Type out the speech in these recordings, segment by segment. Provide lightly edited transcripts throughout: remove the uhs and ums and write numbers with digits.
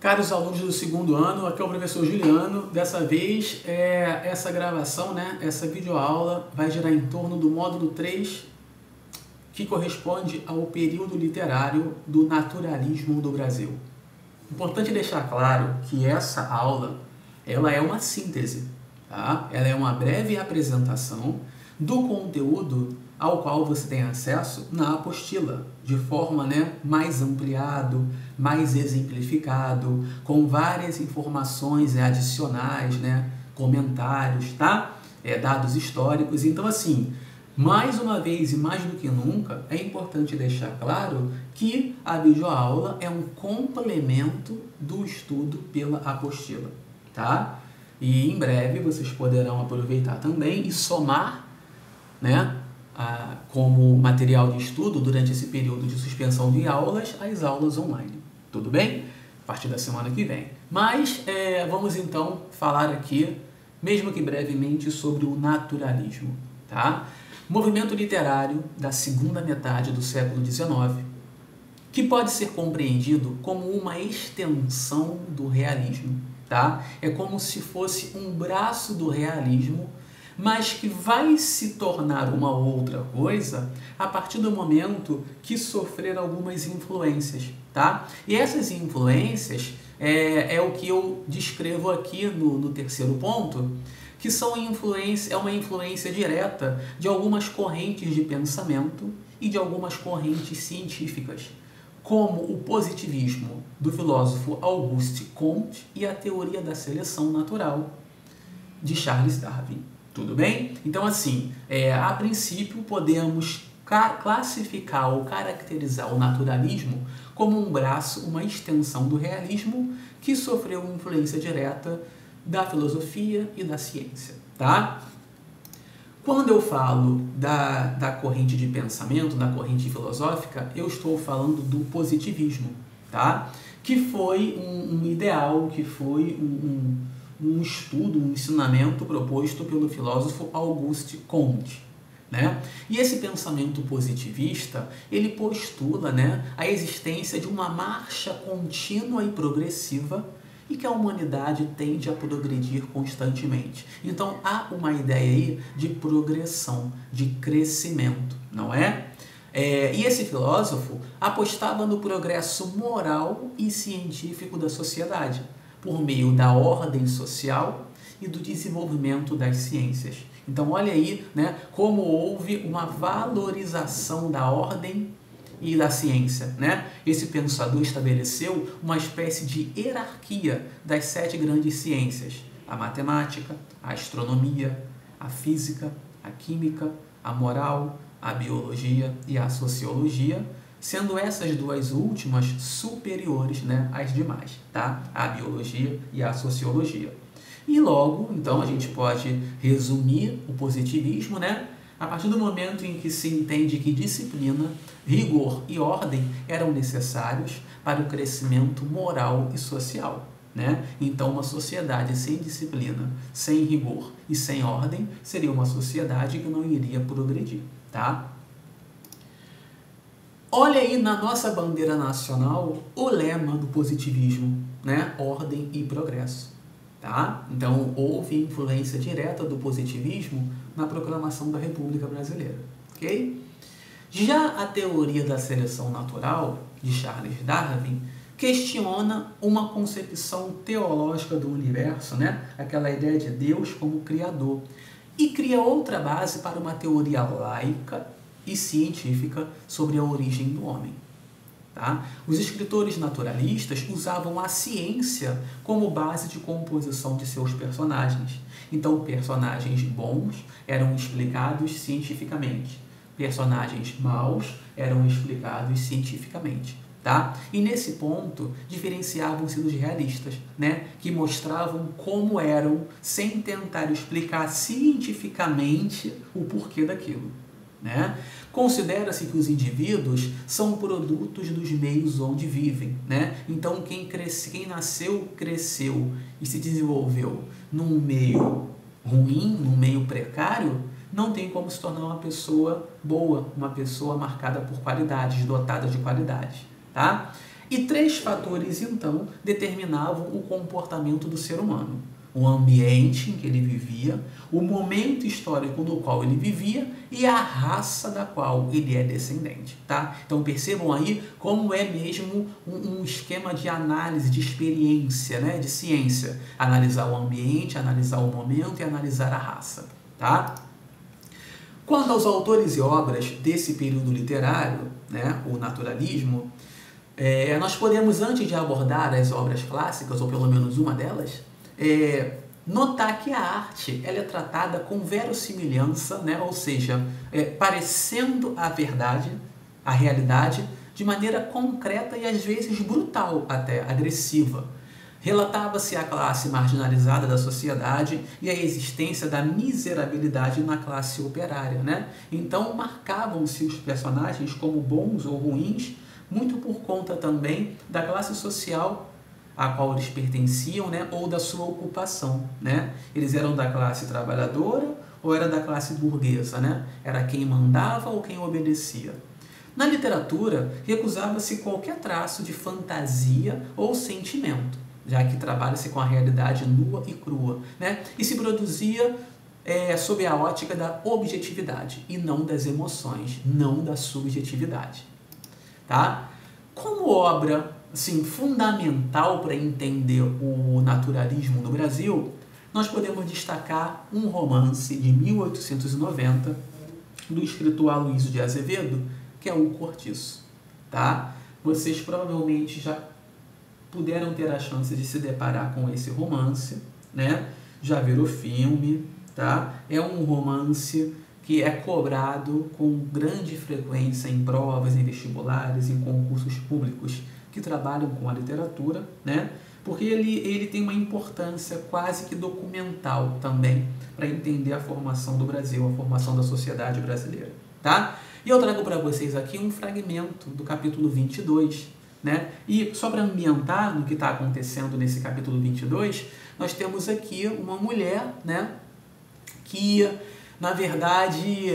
Caros alunos do segundo ano, aqui é o professor Juliano. Dessa vez, essa gravação, essa videoaula vai girar em torno do módulo 3, que corresponde ao período literário do naturalismo do Brasil. Importante deixar claro que essa aula ela é uma síntese, tá? Ela é uma breve apresentação do conteúdo ao qual você tem acesso na apostila, de forma mais ampliado, mais exemplificado, com várias informações adicionais, comentários, tá? Dados históricos. Então, assim, mais uma vez e mais do que nunca, é importante deixar claro que a videoaula é um complemento do estudo pela apostila, tá? E em breve vocês poderão aproveitar também e somar, como material de estudo durante esse período de suspensão de aulas, as aulas online. Tudo bem? A partir da semana que vem. Mas vamos então falar aqui, mesmo que brevemente, sobre o naturalismo, tá? Movimento literário da segunda metade do século XIX, que pode ser compreendido como uma extensão do realismo, tá? É como se fosse um braço do realismo, mas que vai se tornar uma outra coisa a partir do momento que sofrer algumas influências, tá? E essas influências é o que eu descrevo aqui no terceiro ponto, que são uma influência direta de algumas correntes de pensamento e de algumas correntes científicas, como o positivismo do filósofo Auguste Comte e a teoria da seleção natural de Charles Darwin. Tudo bem? Então, assim, a princípio podemos classificar ou caracterizar o naturalismo como um braço, uma extensão do realismo que sofreu influência direta da filosofia e da ciência, tá? Quando eu falo da corrente de pensamento, da corrente filosófica, eu estou falando do positivismo, tá? Que foi um ideal, que foi um estudo, um ensinamento proposto pelo filósofo Auguste Comte, E esse pensamento positivista, ele postula, a existência de uma marcha contínua e progressiva e que a humanidade tende a progredir constantemente. Então, há uma ideia aí de progressão, de crescimento, não é? E esse filósofo apostava no progresso moral e científico da sociedade, por meio da ordem social e do desenvolvimento das ciências. Então, olha aí, como houve uma valorização da ordem e da ciência, Esse pensador estabeleceu uma espécie de hierarquia das 7 grandes ciências: a matemática, a astronomia, a física, a química, a moral, a biologia e a sociologia, sendo essas duas últimas superiores às demais, tá? A biologia e a sociologia. E logo, então, a gente pode resumir o positivismo, a partir do momento em que se entende que disciplina, rigor e ordem eram necessários para o crescimento moral e social, Então, uma sociedade sem disciplina, sem rigor e sem ordem seria uma sociedade que não iria progredir, tá? Olha aí na nossa bandeira nacional o lema do positivismo, Ordem e progresso, tá? Então, houve influência direta do positivismo na proclamação da República Brasileira, ok? Já a teoria da seleção natural, de Charles Darwin, questiona uma concepção teológica do universo, Aquela ideia de Deus como criador, e cria outra base para uma teoria laica e científica sobre a origem do homem, tá? Os escritores naturalistas usavam a ciência como base de composição de seus personagens. Então, personagens bons eram explicados cientificamente, personagens maus eram explicados cientificamente, tá? E nesse ponto diferenciavam-se dos realistas, que mostravam como eram sem tentar explicar cientificamente o porquê daquilo, Considera-se que os indivíduos são produtos dos meios onde vivem, Então, quem nasceu, cresceu e se desenvolveu num meio ruim, num meio precário, não tem como se tornar uma pessoa boa, uma pessoa marcada por qualidades, dotada de qualidades, tá? E 3 fatores, então, determinavam o comportamento do ser humano: o ambiente em que ele vivia, o momento histórico no qual ele vivia e a raça da qual ele é descendente, tá? Então percebam aí como é mesmo um esquema de análise, de experiência, né? De ciência. Analisar o ambiente, analisar o momento e analisar a raça, tá? Quanto aos autores e obras desse período literário, né? O naturalismo, nós podemos, antes de abordar as obras clássicas, ou pelo menos uma delas, notar que a arte ela é tratada com verossimilhança, né? Ou seja, parecendo a verdade, a realidade, de maneira concreta e às vezes brutal, até agressiva. Relatava-se a classe marginalizada da sociedade e a existência da miserabilidade na classe operária, né? Então marcavam-se os personagens como bons ou ruins, muito por conta também da classe social a qual eles pertenciam, né, ou da sua ocupação, né? Eles eram da classe trabalhadora ou era da classe burguesa, né? Era quem mandava ou quem obedecia. Na literatura, recusava-se qualquer traço de fantasia ou sentimento, já que trabalha-se com a realidade nua e crua, né? E se produzia sob a ótica da objetividade e não das emoções, não da subjetividade, tá? Como obra assim, fundamental para entender o naturalismo no Brasil, nós podemos destacar um romance de 1890 do escritor Aloysio de Azevedo, que é O Cortiço, tá? Vocês provavelmente já puderam ter a chance de se deparar com esse romance, né? Já viram o filme, tá? É um romance que é cobrado com grande frequência em provas, em vestibulares, em concursos públicos que trabalham com a literatura, né? Porque ele tem uma importância quase que documental também para entender a formação do Brasil, a formação da sociedade brasileira, tá? E eu trago para vocês aqui um fragmento do capítulo 22, né? E só para ambientar no que está acontecendo nesse capítulo 22, nós temos aqui uma mulher, né? Que, na verdade,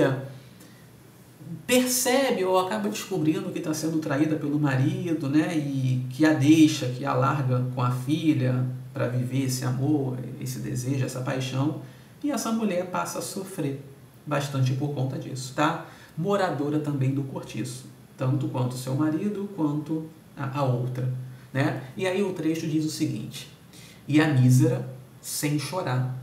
percebe ou acaba descobrindo que está sendo traída pelo marido, né? E que a deixa, que a larga com a filha para viver esse amor, esse desejo, essa paixão. E essa mulher passa a sofrer bastante por conta disso, tá? Moradora também do cortiço, tanto quanto seu marido, quanto a outra, né? E aí o trecho diz o seguinte: e a mísera, sem chorar,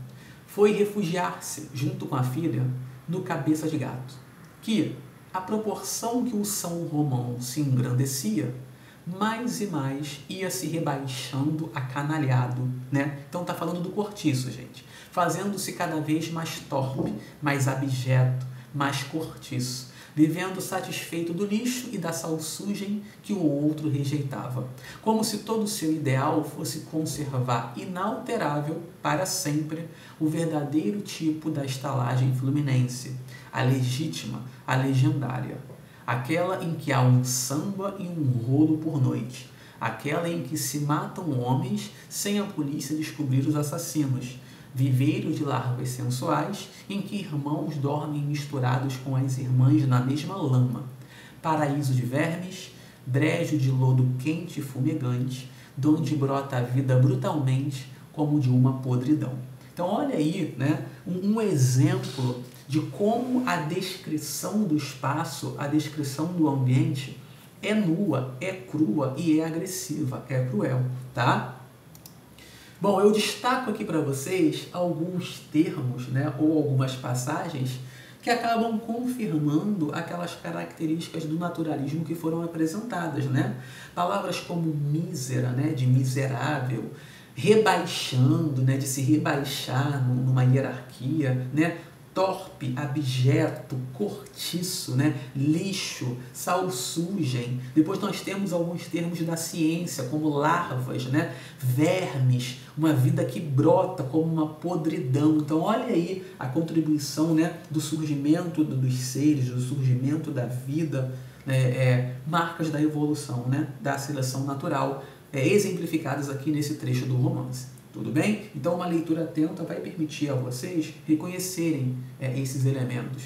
foi refugiar-se, junto com a filha, no Cabeça de Gato, que, à proporção que o São Romão se engrandecia, mais e mais ia se rebaixando acanalhado, né? Então tá falando do cortiço, gente. Fazendo-se cada vez mais torpe, mais abjeto, mais cortiço, vivendo satisfeito do lixo e da salsugem que o outro rejeitava, como se todo o seu ideal fosse conservar inalterável para sempre o verdadeiro tipo da estalagem fluminense, a legítima, a legendária, aquela em que há um samba e um rolo por noite, aquela em que se matam homens sem a polícia descobrir os assassinos, viveiro de larvas sensuais em que irmãos dormem misturados com as irmãs na mesma lama, paraíso de vermes, brejo de lodo quente e fumegante, donde brota a vida brutalmente como de uma podridão. Então olha aí, né, um exemplo de como a descrição do espaço, a descrição do ambiente é nua, é crua e é agressiva, é cruel, tá? Bom, eu destaco aqui para vocês alguns termos, né, ou algumas passagens que acabam confirmando aquelas características do naturalismo que foram apresentadas, né? Palavras como mísera, né, de miserável, rebaixando, né, de se rebaixar numa hierarquia, né? Torpe, abjeto, cortiço, né? Lixo, salsugem. Depois nós temos alguns termos da ciência, como larvas, né? Vermes, uma vida que brota como uma podridão. Então olha aí a contribuição, né, do surgimento dos seres, do surgimento da vida, né? Marcas da evolução, né, da seleção natural, exemplificadas aqui nesse trecho do romance. Tudo bem? Então uma leitura atenta vai permitir a vocês reconhecerem esses elementos,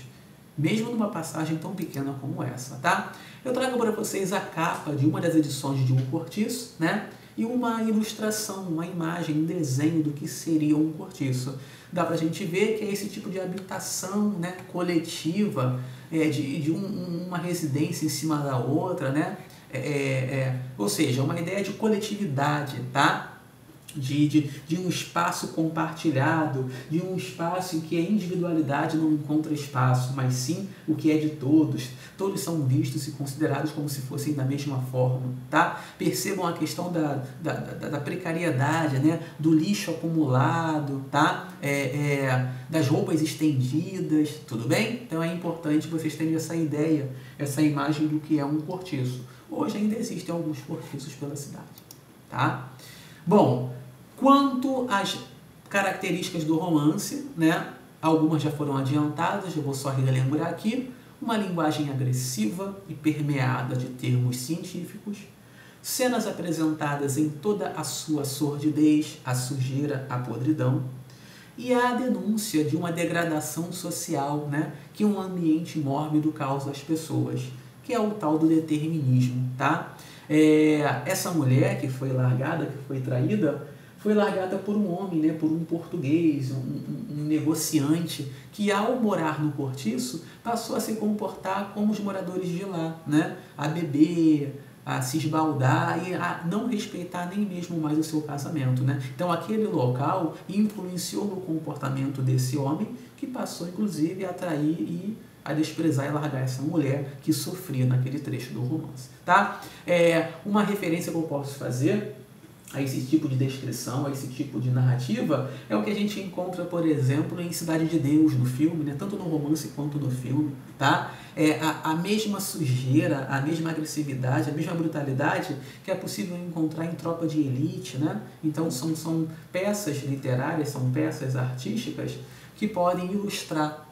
mesmo numa passagem tão pequena como essa, tá? Eu trago para vocês a capa de uma das edições de Um Cortiço, né? E uma ilustração, uma imagem, um desenho do que seria um cortiço. Dá para a gente ver que é esse tipo de habitação, né, coletiva, uma residência em cima da outra, né? Ou seja, uma ideia de coletividade, tá? De um espaço compartilhado, de um espaço em que a individualidade não encontra espaço, mas sim o que é de todos. Todos são vistos e considerados como se fossem da mesma forma, tá? Percebam a questão da precariedade, né? Do lixo acumulado, tá? Das roupas estendidas, tudo bem? Então é importante vocês terem essa ideia, essa imagem do que é um cortiço. Hoje ainda existem alguns cortiços pela cidade, tá? Bom, quanto às características do romance, né? Algumas já foram adiantadas, eu vou só relembrar aqui. Uma linguagem agressiva e permeada de termos científicos, cenas apresentadas em toda a sua sordidez, a sujeira, a podridão, e a denúncia de uma degradação social, né? Que um ambiente mórbido causa às pessoas, que é o tal do determinismo, tá? Essa mulher que foi largada, que foi traída, foi largada por um homem, né, por um português, um negociante, que ao morar no cortiço passou a se comportar como os moradores de lá, né, a beber, a se esbaldar e a não respeitar nem mesmo mais o seu casamento, né? Então aquele local influenciou no comportamento desse homem, que passou inclusive a trair e a desprezar e largar essa mulher que sofria naquele trecho do romance, tá? Uma referência que eu posso fazer a esse tipo de descrição, a esse tipo de narrativa, é o que a gente encontra, por exemplo, em Cidade de Deus, no filme, né? Tanto no romance quanto no filme, tá? A mesma sujeira, a mesma agressividade, a mesma brutalidade que é possível encontrar em Tropa de Elite, né? Então são peças literárias, são peças artísticas que podem ilustrar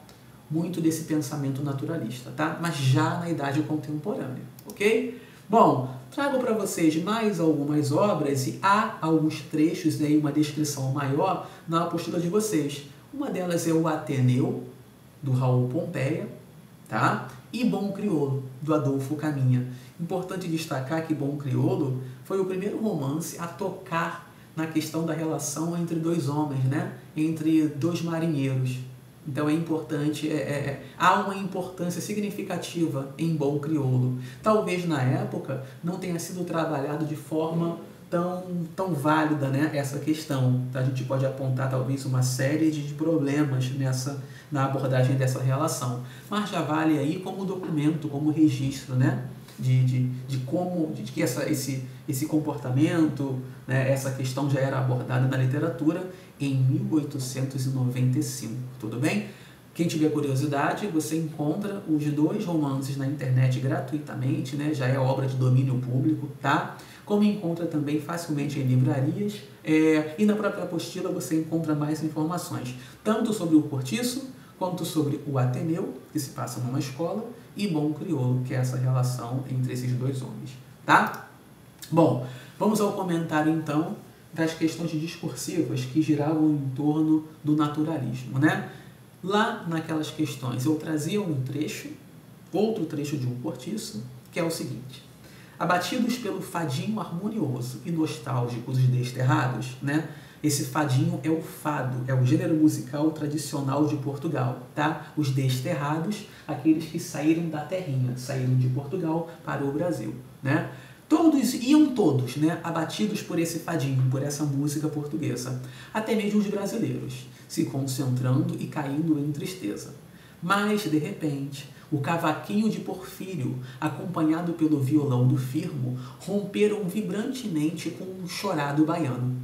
muito desse pensamento naturalista, tá? Mas já na idade contemporânea, ok? Bom, trago para vocês mais algumas obras e há alguns trechos e uma descrição maior na apostila de vocês. Uma delas é o Ateneu, do Raul Pompeia, tá? E Bom Crioulo, do Adolfo Caminha. Importante destacar que Bom Crioulo foi o primeiro romance a tocar na questão da relação entre dois homens, né? Entre dois marinheiros. Então é importante, há uma importância significativa em Bom Crioulo. Talvez na época não tenha sido trabalhado de forma tão válida, né, essa questão. A gente pode apontar talvez uma série de problemas na abordagem dessa relação. Mas já vale aí como documento, como registro, né, de que esse comportamento, né, essa questão já era abordada na literatura em 1895, tudo bem? Quem tiver curiosidade, você encontra os dois romances na internet gratuitamente, né? Já é obra de domínio público, tá? Como encontra também facilmente em livrarias, e na própria apostila você encontra mais informações, tanto sobre o cortiço, quanto sobre o Ateneu, que se passa numa escola, e Bom Crioulo, que é essa relação entre esses dois homens, tá? Bom, vamos ao comentário então das questões discursivas que giravam em torno do naturalismo, né? Lá naquelas questões eu trazia outro trecho de Um Cortiço, que é o seguinte: abatidos pelo fadinho harmonioso e nostálgico dos desterrados, né? Esse fadinho é o fado, é o gênero musical tradicional de Portugal, tá? Os desterrados, aqueles que saíram da terrinha, saíram de Portugal para o Brasil, né? Todos, né, abatidos por esse fadinho, por essa música portuguesa. Até mesmo os brasileiros, se concentrando e caindo em tristeza. Mas, de repente, o cavaquinho de Porfírio, acompanhado pelo violão do Firmo, romperam vibrantemente com um chorado baiano.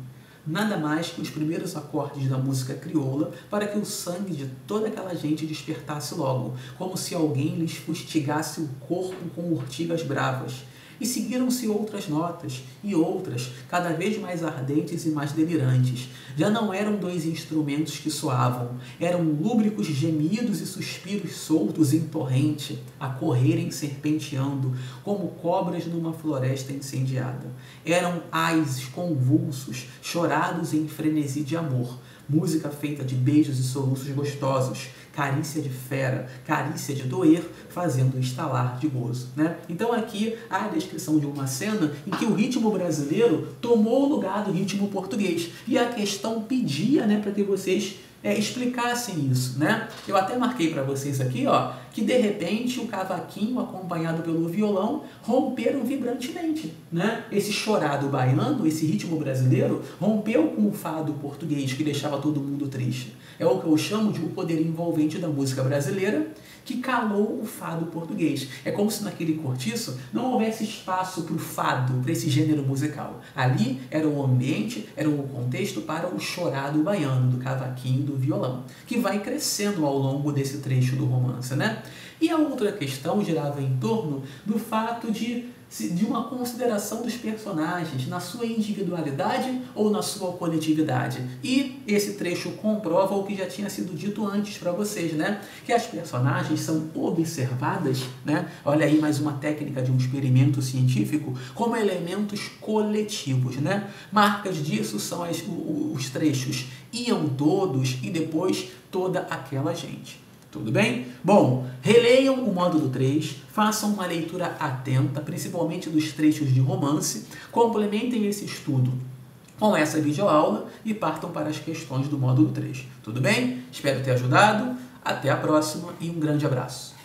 Nada mais que os primeiros acordes da música crioula para que o sangue de toda aquela gente despertasse logo, como se alguém lhes fustigasse o corpo com urtigas bravas. E seguiram-se outras notas, e outras, cada vez mais ardentes e mais delirantes. Já não eram dois instrumentos que soavam, eram lúbricos gemidos e suspiros soltos em torrente, a correrem serpenteando, como cobras numa floresta incendiada. Eram aises convulsos, chorados em frenesi de amor, música feita de beijos e soluços gostosos, carícia de fera, carícia de doer, fazendo estalar de gozo, né? Então aqui há a descrição de uma cena em que o ritmo brasileiro tomou o lugar do ritmo português. E a questão pedia, né, para que vocês explicassem isso, né? Eu até marquei para vocês aqui, ó, que de repente o cavaquinho acompanhado pelo violão romperam vibrantemente, né? Esse chorado baiano, esse ritmo brasileiro, rompeu com o fado português que deixava todo mundo triste. É o que eu chamo de o poder envolvente da música brasileira que calou o fado português. É como se naquele cortiço não houvesse espaço para o fado, para esse gênero musical. Ali era o ambiente, era o contexto para o chorado baiano, do cavaquinho, do violão, que vai crescendo ao longo desse trecho do romance, né? E a outra questão girava em torno do fato de uma consideração dos personagens na sua individualidade ou na sua coletividade. E esse trecho comprova o que já tinha sido dito antes para vocês, né? Que as personagens são observadas, né? Olha aí mais uma técnica de um experimento científico, como elementos coletivos, né? Marcas disso são os trechos iam todos e depois toda aquela gente. Tudo bem? Bom, releiam o módulo 3, façam uma leitura atenta, principalmente dos trechos de romance, complementem esse estudo com essa videoaula e partam para as questões do módulo 3. Tudo bem? Espero ter ajudado, até a próxima e um grande abraço.